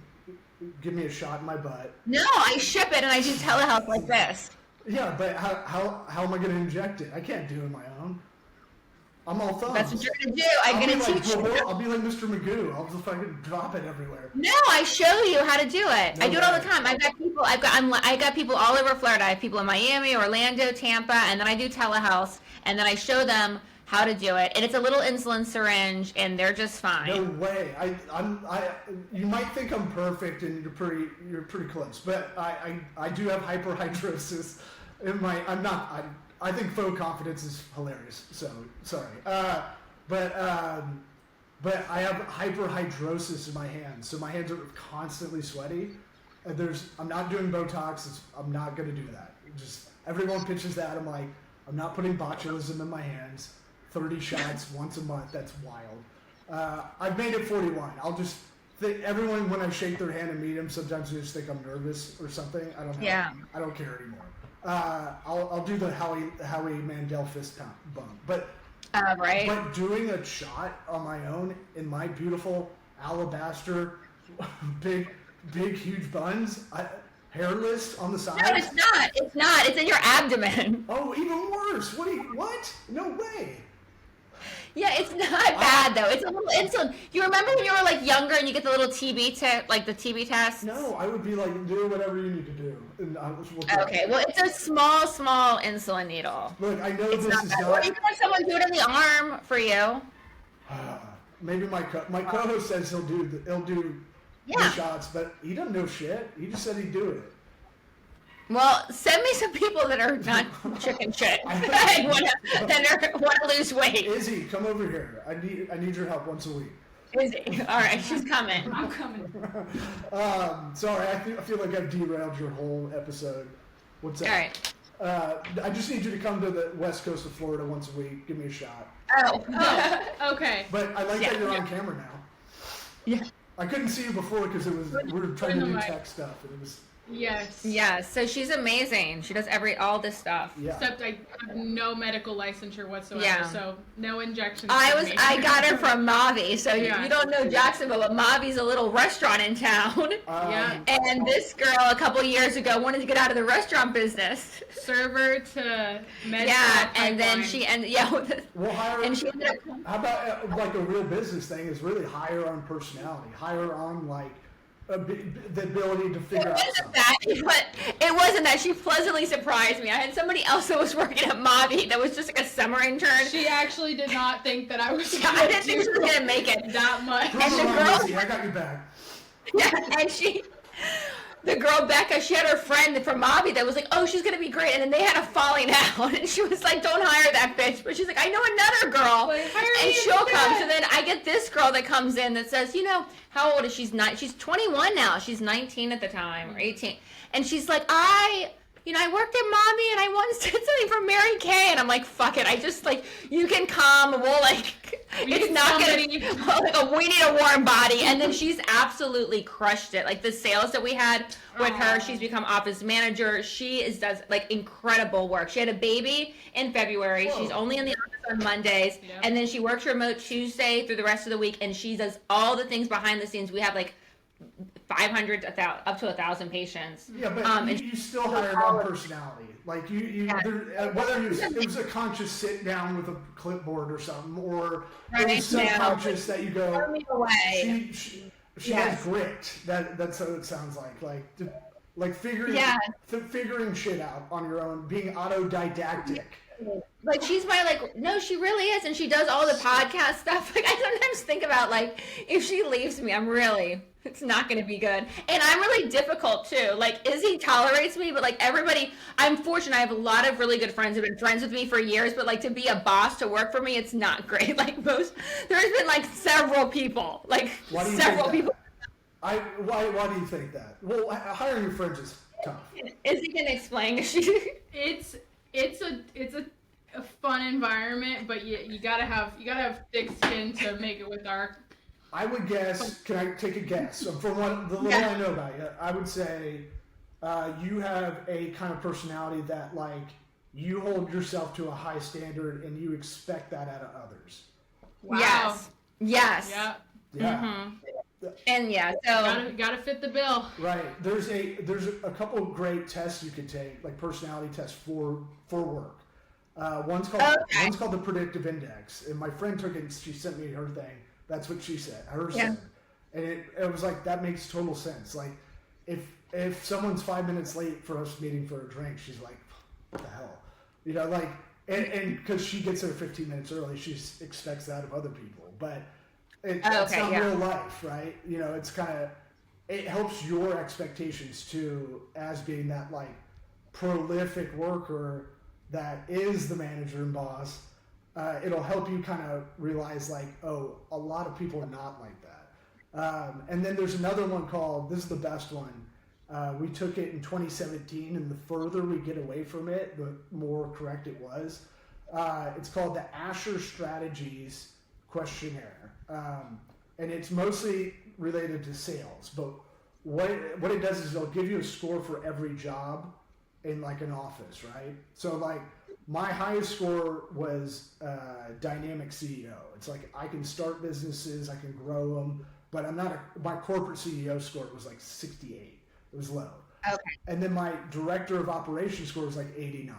give me a shot in my butt. No, I ship it and I do telehealth like this. Yeah, but how am I going to inject it? I can't do it on my own. I'm all thumbs. That's what you're going to do. I'm going to teach you. I'll be like Mr. Magoo. I'll just fucking drop it everywhere. No, I show you how to do it. No I do it all the way. time. I got people all over Florida. I have people in Miami, Orlando, Tampa, and then I do telehealth, and then I show them how to do it. And it's a little insulin syringe, and they're just fine. No way. You might think I'm perfect, and you're pretty close, but I do have hyperhidrosis. I think faux confidence is hilarious. So sorry, but I have hyperhidrosis in my hands, so my hands are constantly sweaty. I'm not doing Botox. I'm not gonna do that. Just everyone pitches that. I'm like, I'm not putting botulism in my hands. 30 shots once a month. That's wild. I've made it 41. I'll just everyone, when I shake their hand and meet them, sometimes they just think I'm nervous or something. I don't know. Yeah. I don't care anymore. I'll do the Howie Mandel fist bump, but right. But doing a shot on my own in my beautiful alabaster, big huge buns, hairless on the side. No, it's not. It's not. It's in your abdomen. Oh, even worse. What? No way. Yeah, it's not bad though. It's a little insulin. You remember when you were like younger and you get the little TB test, like the TB test? No, I would be like, do whatever you need to do. And okay, well, it's a small insulin needle. Look, I know it's this is not. Or you can have someone do it in the arm for you. Maybe my co-host says he'll do the shots, but he doesn't know shit. He just said he'd do it. Well, send me some people that are not chicken shit and want to lose weight. Izzy, come over here. I need your help once a week. Izzy, all right, she's coming. I'm coming. Sorry, I feel like I've derailed your whole episode. What's up? All right. I just need you to come to the west coast of Florida once a week. Give me a shot. Oh, okay. But I like that you're on camera now. Yeah. I couldn't see you before because we were trying to do tech stuff and it was. Yes. Yeah, so she's amazing. She does all this stuff. Yeah. Except I have no medical licensure whatsoever, Yeah. so no injections. I got her from Mavi, so Yeah. you don't know Jacksonville, but Mavi's a little restaurant in town. Yeah. And this girl a couple years ago wanted to get out of the restaurant business. Server to med. Yeah, and then We'll hire. and she ended up. How about like a real business thing is really hire on personality, hire on like the ability to figure out something. It wasn't that. She pleasantly surprised me. I had somebody else that was working at Mavi that was just like a summer intern. She actually did not think that I was. I didn't think she was gonna make it that much. And the girl, I got your back. yeah, and the girl Becca, she had her friend from Mavi that was like, oh, she's gonna be great, and then they had a falling out, and she was like, don't hire that bitch, but she's like, I know another girl, like, and she'll come. So then I get this girl that comes in that says, how old is she? She's 21 now. She's 19 at the time, or 18, and she's like, I worked at Mavi and I once did something for Mary Kay, and I'm like, fuck it. I just you can come. We'll it's not gonna be we need a warm body. And then she's absolutely crushed it. Like the sales that we had with her, she's become office manager. She does incredible work. She had a baby in February. Whoa. She's only in the office on Mondays, and then she works remote Tuesday through the rest of the week, and she does all the things behind the scenes. We have 500 up to 1,000 patients. Yeah, but you still hired on personality. Like whether it was a conscious sit down with a clipboard or something, or it was subconscious that you go. She has grit. That's what it sounds like figuring shit out on your own, being autodidactic. She's no, she really is, and she does all the podcast stuff. I sometimes think about if she leaves me, it's not going to be good. And I'm really difficult too. Izzy tolerates me, but everybody, I'm fortunate. I have a lot of really good friends who've been friends with me for years, but to be a boss to work for me, it's not great. There's been several people, several people. Why do you think that? Well, hiring your friends is tough. Izzy can explain. It's a fun environment, but you gotta have thick skin to make it with our. I would guess. Can I take a guess? From the little I know about you, I would say you have a kind of personality that you hold yourself to a high standard and you expect that out of others. Wow. Yes. Yeah. Yeah. Mm-hmm. And so gotta fit the bill. Right. There's a couple of great tests you could take, personality tests for work. One's called the predictive index, and my friend took it and she sent me her thing. That's what she said. Said. And it was that makes total sense. If someone's 5 minutes late for us meeting for a drink, she's like, what the hell? And because she gets there 15 minutes early, she expects that of other people. But it's not real life, right? It's it helps your expectations too, as being that prolific worker that is the manager and boss. It'll help you kind of realize a lot of people are not like that. And then there's another one called, this is the best one. We took it in 2017, and the further we get away from it, the more correct it was. It's called the Asher Strategies Questionnaire. And it's mostly related to sales, but what it does is it'll give you a score for every job in like an office, right? So like my highest score was dynamic CEO. It's like I can start businesses, I can grow them, but I'm not my corporate CEO score was like 68. It was low. Okay. And then my director of operations score was like 89.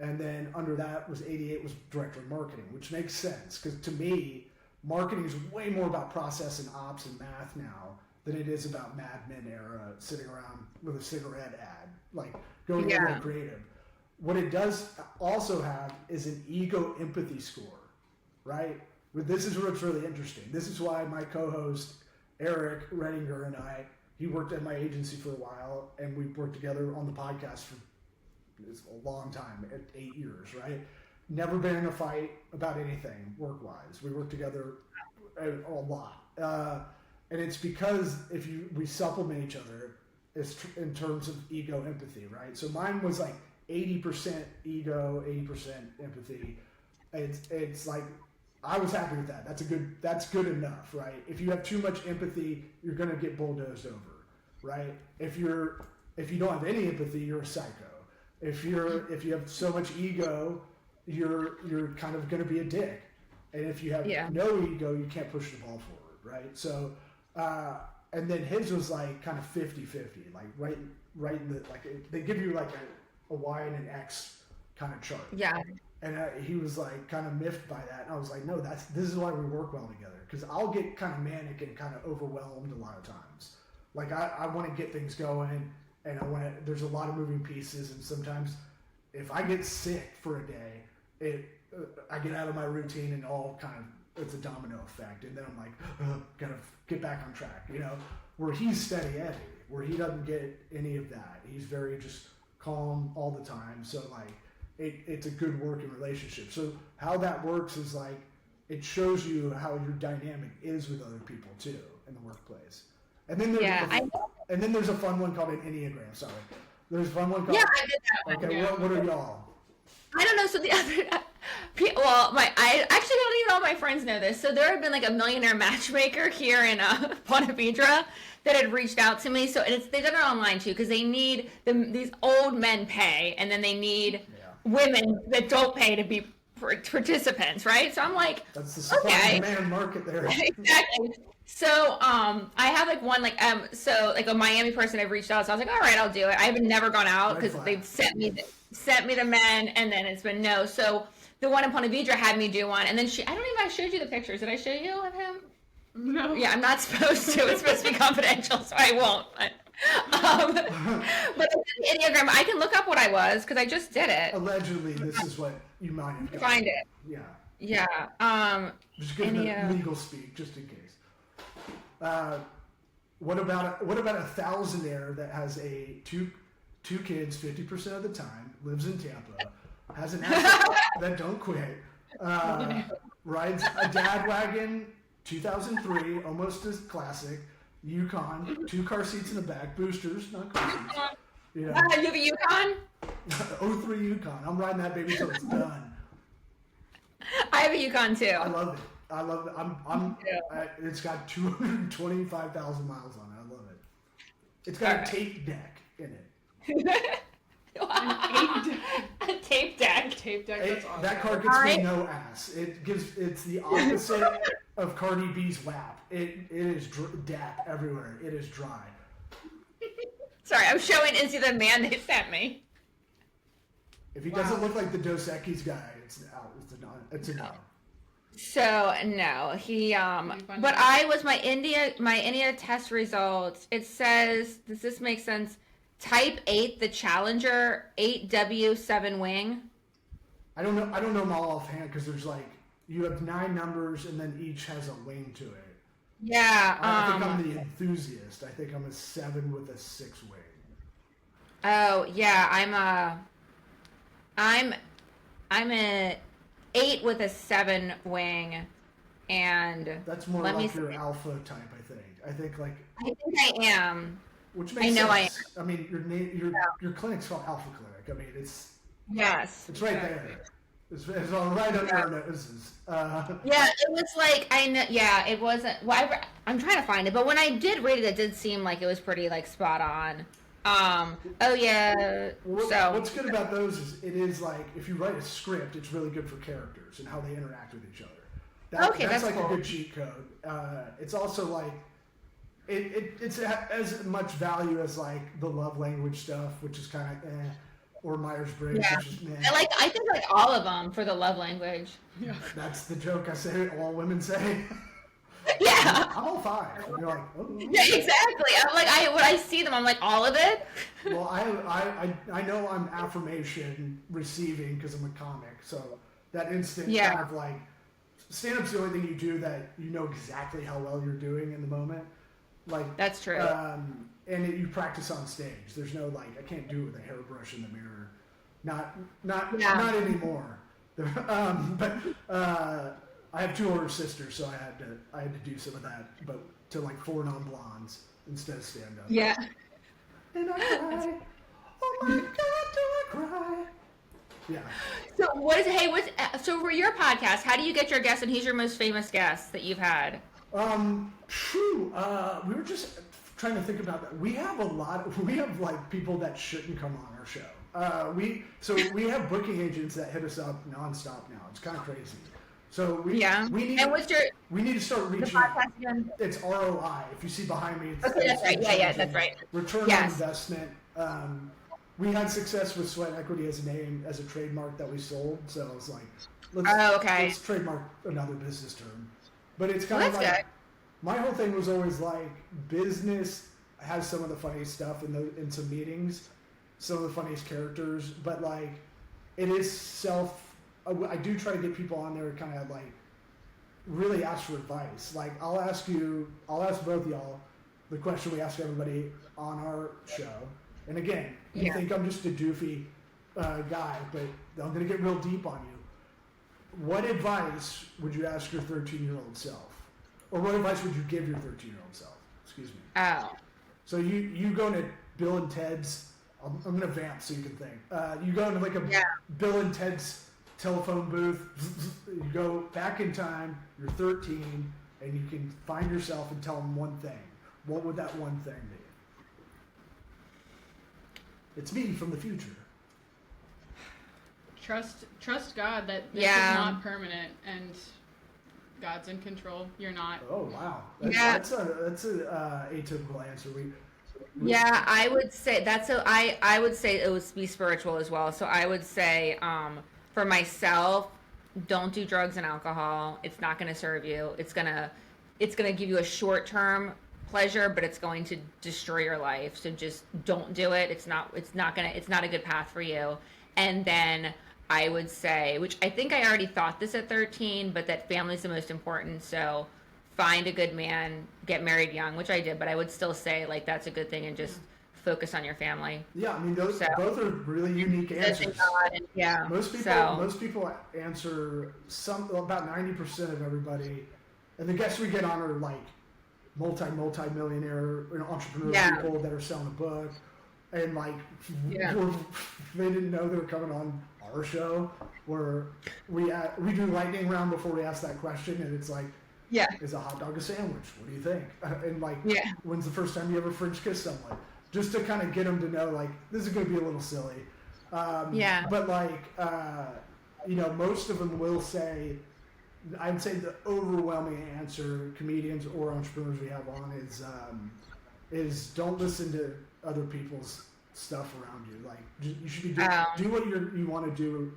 And then under that was 88 was director of marketing, which makes sense because to me, marketing is way more about process and ops and math now than it is about Mad Men era sitting around with a cigarette ad, like going a little creative. What it does also have is an ego empathy score, right? But this is what's really interesting. This is why my co-host Eric Redinger and he worked at my agency for a while, and we worked together on the podcast for a long time, 8 years, right? Never been in a fight about anything work-wise. We work together a lot, and it's because we supplement each other in terms of ego empathy, right? So mine was like 80% ego, 80% empathy. It's like I was happy with that. That's good enough, right? If you have too much empathy, you're gonna get bulldozed over, right? If you don't have any empathy, you're a psycho. If you have so much ego, you're kind of gonna be a dick. And if you have no ego, you can't push the ball forward, right? So and then his was like kind of 50-50, like right in the like they give you like a Y and an X kind of chart. Yeah. And he was like kind of miffed by that, and I was like, no, this is why we work well together, because I'll get kind of manic and kind of overwhelmed a lot of times. Like I want to get things going, and there's a lot of moving pieces, and sometimes if I get sick for a day, I get out of my routine and all kind of it's a domino effect, and then I'm like, gotta get back on track, Where he's steady Eddie, where he doesn't get any of that. He's very just calm all the time. So like. It's a good working relationship. So how that works is like it shows you how your dynamic is with other people too in the workplace. And then there's a fun one called an Enneagram. Sorry, there's a fun one called. Yeah, I did that one. Okay, Yeah. What are y'all? I don't know. So the other, I actually don't even all my friends know this. So there had been like a millionaire matchmaker here in Ponte Vedra that had reached out to me. So they've done it online too because they need these old men pay, and then they need women that don't pay to be participants, right? So I'm like, that's the supply and demand market there. Exactly. So I have like one so like a Miami person I've reached out, so I was like, all right, I'll do it. I have never gone out because they've sent me the men, and then it's been no. So the one in Ponte Vedra had me do one, and then I don't even know if I showed you the pictures. Did I show you of him? No. Yeah, I'm not supposed to. It's supposed to be confidential, so I won't. But the Enneagram, I can look up what I was because I just did it. Allegedly, this is what you might have find it. Yeah. Yeah. Just give the legal speak, just in case. What about a thousandaire that has two kids 50% of the time, lives in Tampa, has an asset that don't quit, rides a dad wagon, 2003, almost as classic. Yukon, 2 car seats in the back, boosters, not car seats. You have a Yukon? 03 Yukon. I'm riding that baby till it's done. I have a Yukon too. I love it. It's got 225,000 miles on it. I love it. It's got a tape deck in it. A tape deck. That's awesome. That car gets me no ass. It's the opposite of Cardi B's WAP. It is DAP everywhere. It is dry. Sorry, I'm showing Izzy the man they sent me. If he doesn't look like the Dos Equis guy, it's out. It's a no. So no, he but I was my India test results. It says, does this make sense? Type 8, the Challenger 8W7 wing. I don't know them all offhand because there's like you have 9 numbers and then each has a wing to it. Yeah. I think I'm the enthusiast. I think I'm a 7 with a 6 wing. Oh yeah, I'm a 8 with a 7 wing, and that's more like your alpha type. I think I think I am. Which makes sense. I mean, your clinic's called Alpha Clinic. I mean, it's yes, it's right there. It's all right under our noses. Yeah, it was like I know. Yeah, it wasn't. Well, I'm trying to find it, but when I did read it, it did seem like it was pretty like spot on. Oh yeah. What's good about those is it is like if you write a script, it's really good for characters and how they interact with each other. That's like cool. a good cheat code. It's also like it's as much value as like the love language stuff, which is kind of or Myers-Briggs, which is meh. I think like all of them for the love language. Yeah. That's the joke I say. All women say. Yeah. I'm all 5. And you're like, oh. Yeah, exactly. I'm like, when I see them, I'm like, all of it. Well, I know I'm affirmation receiving because I'm a comic, so that instant kind of like stand-up's the only thing you do that you know exactly how well you're doing in the moment. Like that's true. And you practice on stage. There's no like I can't do it with a hairbrush in the mirror. Not anymore. But I have 2 older sisters, so I had to do some of that, but to like 4 non-blondes instead of stand-up. Yeah. And I cry. Oh my God, do I cry? Yeah. So so for your podcast, how do you get your guests, and who's your most famous guest that you've had? We were just trying to think about that. We have like people that shouldn't come on our show. We have booking agents that hit us up nonstop now. It's kind of crazy. So we need to start reaching out. It's ROI. If you see behind me, that's right. Yeah, that's right. Return on investment. We had success with Sweat Equity as a name, as a trademark that we sold. So I was like, let's trademark another business term. But it's kind of like good. My whole thing was always like business has some of the funniest stuff in some meetings, some of the funniest characters, but like it is I do try to get people on there kind of like really ask for advice. Like I'll ask both y'all the question we ask everybody on our show. And again, you think I'm just a doofy guy, but I'm going to get real deep on you. What advice would you ask your 13-year-old self? Or what advice would you give your 13-year-old self? Excuse me. Oh. So you go to Bill and Ted's, I'm going to vamp so you can think. You go into like a Bill and Ted's telephone booth, you go back in time, you're 13, and you can find yourself and tell them one thing. What would that one thing be? It's me from the future. Trust God that this is not permanent and God's in control. You're not. Oh wow, that's a atypical answer. I would say I would say it would be spiritual as well. So I would say for myself, don't do drugs and alcohol. It's not going to serve you. It's gonna give you a short-term pleasure, but it's going to destroy your life. So just don't do it. It's not a good path for you. And then I would say, which I think I already thought this at 13, but that family's the most important. So find a good man, get married young, which I did, but I would still say like that's a good thing, and just focus on your family. Yeah, I mean both are really unique answers. Most people answer about 90% of everybody, and the guests we get on are like multi-millionaire entrepreneur people that are selling a book, and like they didn't know they were coming on our show, where we do lightning round before we ask that question, and it's like, is a hot dog a sandwich? What do you think? And like, when's the first time you ever French kissed someone? Just to kind of get them to know, like, this is going to be a little silly. But like, most of them will say, I'd say the overwhelming answer, comedians or entrepreneurs we have on, is don't listen to other people's stuff around you. Like, you should be do what you want to do.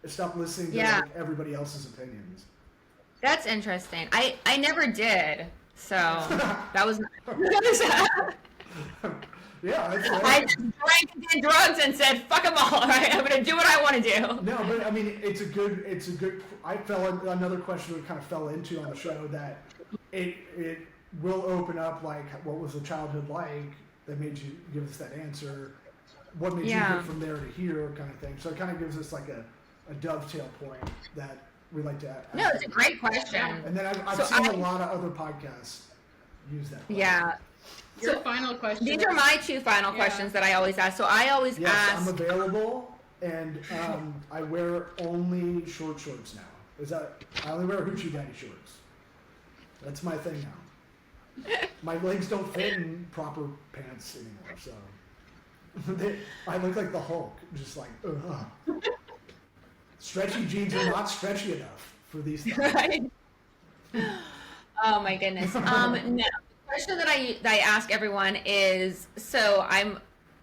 Stop listening to like, everybody else's opinions. That's interesting. I never did, so that was. I just drank and did drugs and said, "Fuck them all." Right, I'm gonna do what I want to do. No, but I mean, it's a good. I another question we kind of fell into on the show that it will open up like what was the childhood like that made you give us that answer, what made you get from there to here kind of thing. So it kind of gives us like a dovetail point that we like to ask. No, it's a great question. And then I've seen a lot of other podcasts use that question. Yeah. Your final question. These are my 2 final questions that I always ask. So I always ask. I'm available. and I wear only short shorts now. I only wear hoochie daddy shorts. That's my thing now. My legs don't fit in proper pants anymore, so I look like the Hulk, just like ugh. Stretchy jeans are not stretchy enough for these things. Right. Oh my goodness. No. The question that I ask everyone is, so I'm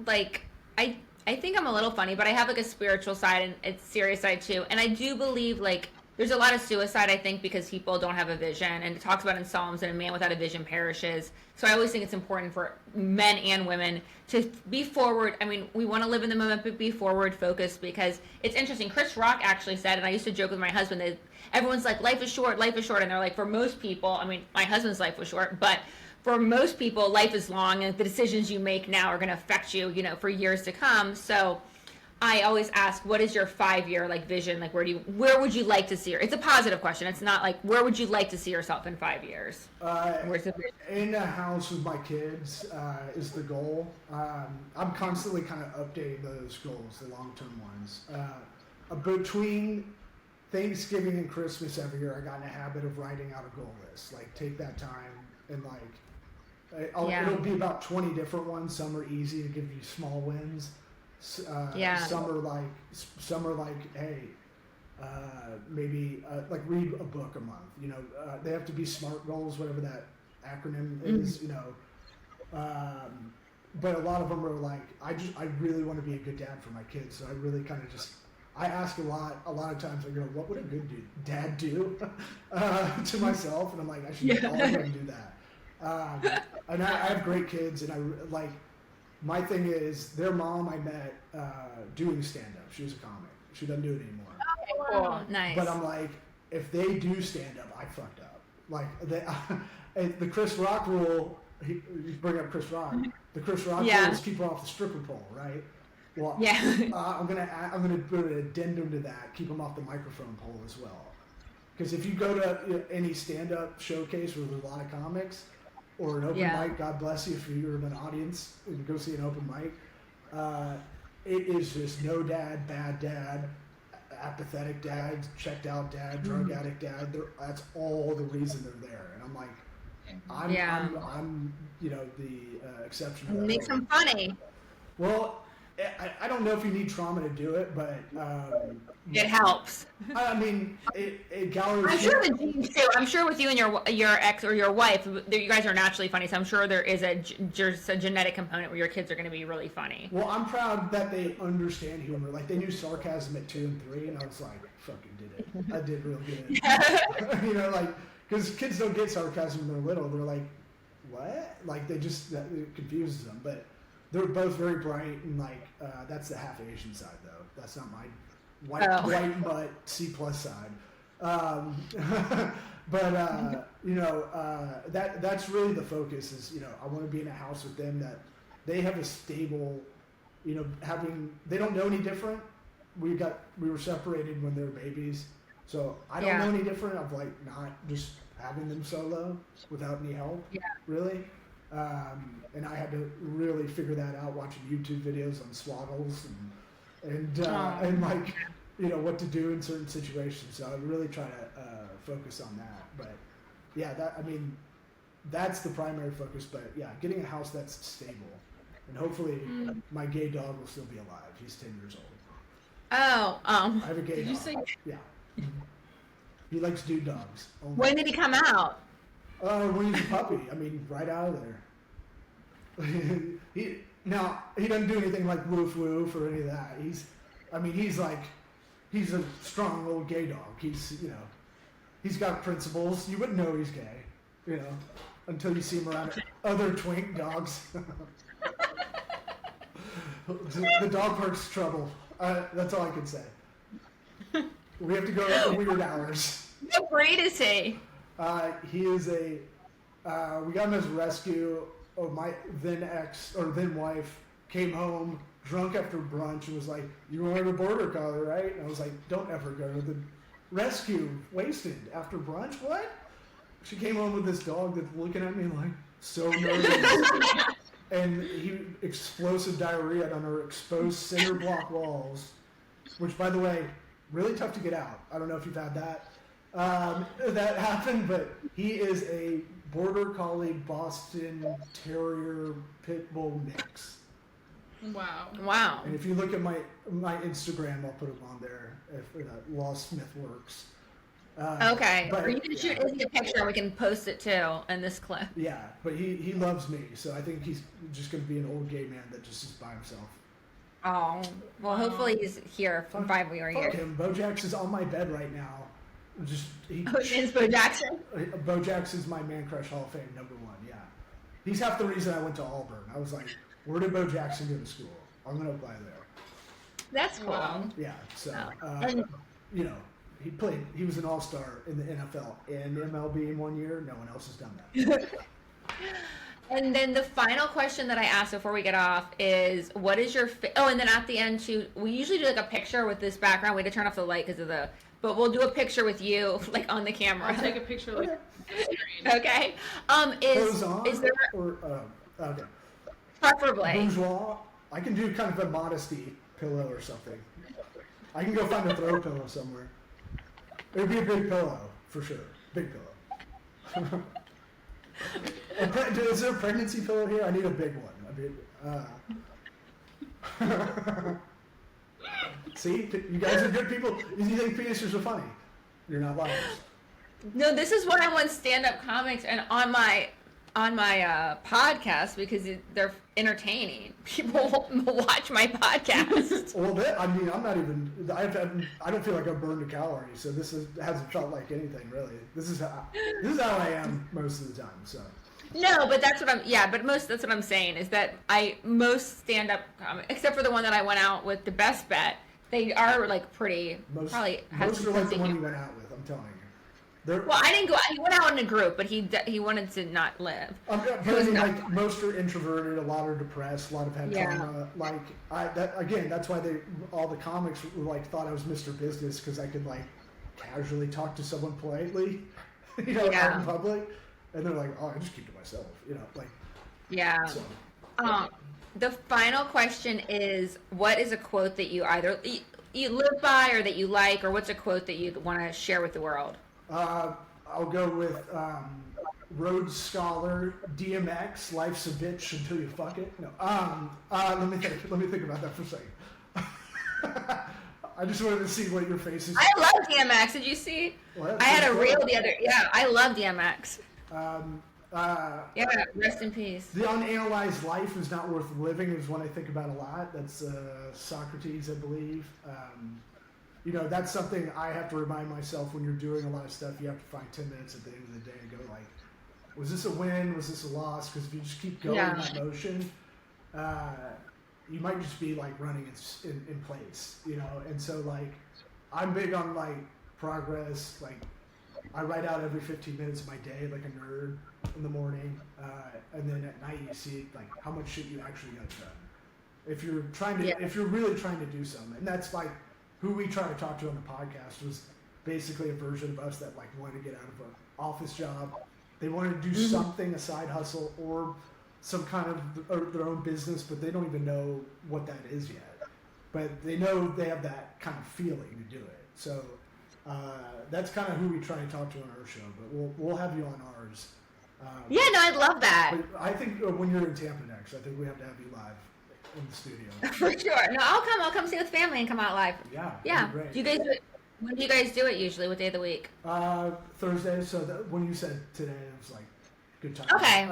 like, I think I'm a little funny, but I have like a spiritual side and it's serious side too. And I do believe like there's a lot of suicide, I think, because people don't have a vision. And it talks about in Psalms that a man without a vision perishes. So I always think it's important for men and women to be forward. I mean, we want to live in the moment, but be forward focused, because it's interesting. Chris Rock actually said, and I used to joke with my husband, that everyone's like, life is short, life is short. And they're like, for most people, I mean, my husband's life was short, but for most people, life is long, and the decisions you make now are going to affect you, you know, for years to come. So I always ask, what is your 5-year like vision? Like, where would you like to see her? It's a positive question. It's not like, where would you like to see yourself in 5 years? Where's the vision? In a house with my kids is the goal. I'm constantly kind of updating those goals, the long-term ones. Between Thanksgiving and Christmas every year, I got in a habit of writing out a goal list. Like, take that time and like, it'll be about 20 different ones. Some are easy to give you small wins. Some are like, hey, maybe like read a book a month. You know, they have to be SMART goals, whatever that acronym is. You know, but a lot of them are like, I really want to be a good dad for my kids. So I really kind of I ask a lot of times. I go, what would a good dad do to myself? And I'm like, I should all of them do that. And I have great kids, and I like. My thing is, their mom I met doing stand-up. She was a comic. She doesn't do it anymore. Okay, cool. Nice. But I'm like, if they do stand-up, I fucked up. Like, the Chris Rock rule, you bring up Chris Rock. The Chris Rock rule is keep her off the stripper pole, right? Well, I'm gonna put an addendum to that, keep them off the microphone pole as well. Because if you go to any stand-up showcase where there's a lot of comics, or an open mic, God bless you if you're in an audience and go see an open mic. It is just no dad, bad dad, apathetic dad, checked out dad, drug addict dad. That's all the reason they're there. And I'm like, I'm you know, the exception to that. Makes them funny. Well, I don't know if you need trauma to do it, but it helps. I mean, it galleries. I'm sure the genes too. I'm sure with you and your ex or your wife, you guys are naturally funny. So I'm sure there is a genetic component where your kids are going to be really funny. Well, I'm proud that they understand humor. Like, they knew sarcasm at 2 and 3, and I was like, fucking did it. I did real good. You know, like, because kids don't get sarcasm when they're little. They're like, what? Like, it confuses them. But they're both very bright, and like, that's the half Asian side, though. That's not my white butt C+ side. But you know, that's really the focus. Is, you know, I want to be in a house with them that they have a stable, you know, they don't know any different. We were separated when they were babies, so I don't know any different of like not just having them solo without any help. Really. And I had to really figure that out watching YouTube videos on swaddles and like, you know, what to do in certain situations. So I really try to focus on that. But yeah, that's the primary focus. But yeah, getting a house that's stable, and hopefully my gay dog will still be alive. He's 10 years old. I have a gay dog. Did you say? Yeah. He likes dude dogs. Only. When did he come out? When he's a puppy. I mean, right out of there. He doesn't do anything like woof woof or any of that. He's a strong old gay dog. He's got principles. You wouldn't know he's gay, you know, until you see him around other twink dogs. The dog park's trouble. That's all I can say. We have to go at weird hours. What breed is he? He is we got him as a rescue. Oh, my then wife came home drunk after brunch and was like, "You wanted a border collie, right?" And I was like, "Don't ever go to the rescue wasted after brunch." What? She came home with this dog that's looking at me like so nervous, and explosive diarrhea on her exposed cinder block walls. which, by the way, really tough to get out. I don't know if you've had that. That happened, but he is a Border Collie Boston Terrier Pit Bull mix. Wow. And if you look at my Instagram, I'll put him on there if Law Smith works. Okay. But, or you can shoot Izzy a picture and we can post it too in this clip. Yeah, but he loves me, so I think he's just going to be an old gay man that just is by himself. Oh, well, hopefully he's here for 5 more years. Fuck him. Bojack's is on my bed right now. Is Bo Jackson? Bojack's is my man crush Hall of Fame #1. Yeah, he's half the reason I went to Auburn. I was like, where did Bo Jackson go to school? I'm gonna apply there. That's cool. Wow. Yeah. So And- you know, he was an all-star in the NFL and MLB in 1 year. No one else has done that. And then the final question that I asked before we get off is, what is your and then at the end too, we usually do like a picture with this background. We had to turn off the light because of but we'll do a picture with you like on the camera. I'll take a picture like Okay. Is there okay. preferably Bourgeois. I can do kind of a modesty pillow or something. I can go find a throw pillow somewhere. It would be a big pillow for sure. Big pillow. Is there a pregnancy pillow here? I need a big one. See, you guys are good people. You think penises are funny? You're not liars. No, this is what I want stand-up comics and on my podcast because they're entertaining. People watch my podcast. Well, I mean, I'm not even. I don't feel like I've burned a calorie, so hasn't felt like anything really. This is how I am most of the time. So. No, but that's what I'm saying is that most stand-up comics, except for the one that I went out with, the best bet, they are like pretty. Most probably are like the one you went out with. I'm telling you. Well, I didn't go. He went out in a group, but he wanted to not live. But I mean, like most are introverted, a lot are depressed, a lot have had trauma. That's why all the comics like thought I was Mr. Business because I could like casually talk to someone politely, out in public, and they're like, oh, I just keep to myself, like. Yeah. So. The final question is, what is a quote that you either you live by or that you like, or what's a quote that you want to share with the world? I'll go with Rhodes Scholar DMX. Life's a bitch until you fuck it. No. Let me think about that for a second. I just wanted to see what your face is. I love DMX. Did you see? Well, I had a reel the other. Yeah, I love DMX. Rest in peace. The unanalyzed life is not worth living is one I think about a lot. That's Socrates, I believe. That's something I have to remind myself when you're doing a lot of stuff. You have to find 10 minutes at the end of the day and go like, was this a win? Was this a loss? Because if you just keep going in that motion, you might just be like running in place, And so like, I'm big on like progress. Like, I write out every 15 minutes of my day like a nerd in the morning, and then at night you see like how much shit you actually got done. If you're really trying to do something, and that's like. Who we try to talk to on the podcast was basically a version of us that like wanted to get out of an office job. They wanted to do something, a side hustle or some kind of their own business, but they don't even know what that is yet. But they know they have that kind of feeling to do it. So that's kind of who we try and talk to on our show. But we'll have you on ours. I'd love that. But I think when you're in Tampa next, I think we have to have you live. In the studio. For sure. No, I'll come see with family and come out live. Yeah. Do you guys do it? When do you guys do it usually? What day of the week? Thursday. So when you said today, it was like good time. Okay.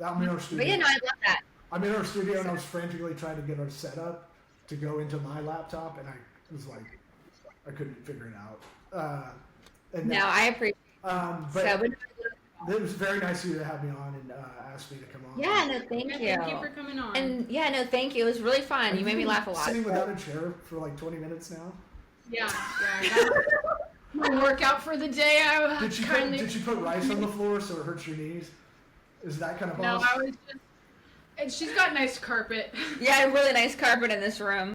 I'm in our studio. But I love that. I'm in our studio and I was frantically trying to get our setup to go into my laptop, and I was like, I couldn't figure it out. I appreciate. It was very nice of you to have me on and ask me to come on. Yeah, no, thank you. Thank you for coming on. And thank you. It was really fun. You made me laugh a lot. Sitting without a chair for like 20 minutes now. Yeah. I got my workout for the day. Did you put rice on the floor so it hurts your knees? Is that kind of boss? No, I was just. And she's got nice carpet. Yeah, really nice carpet in this room.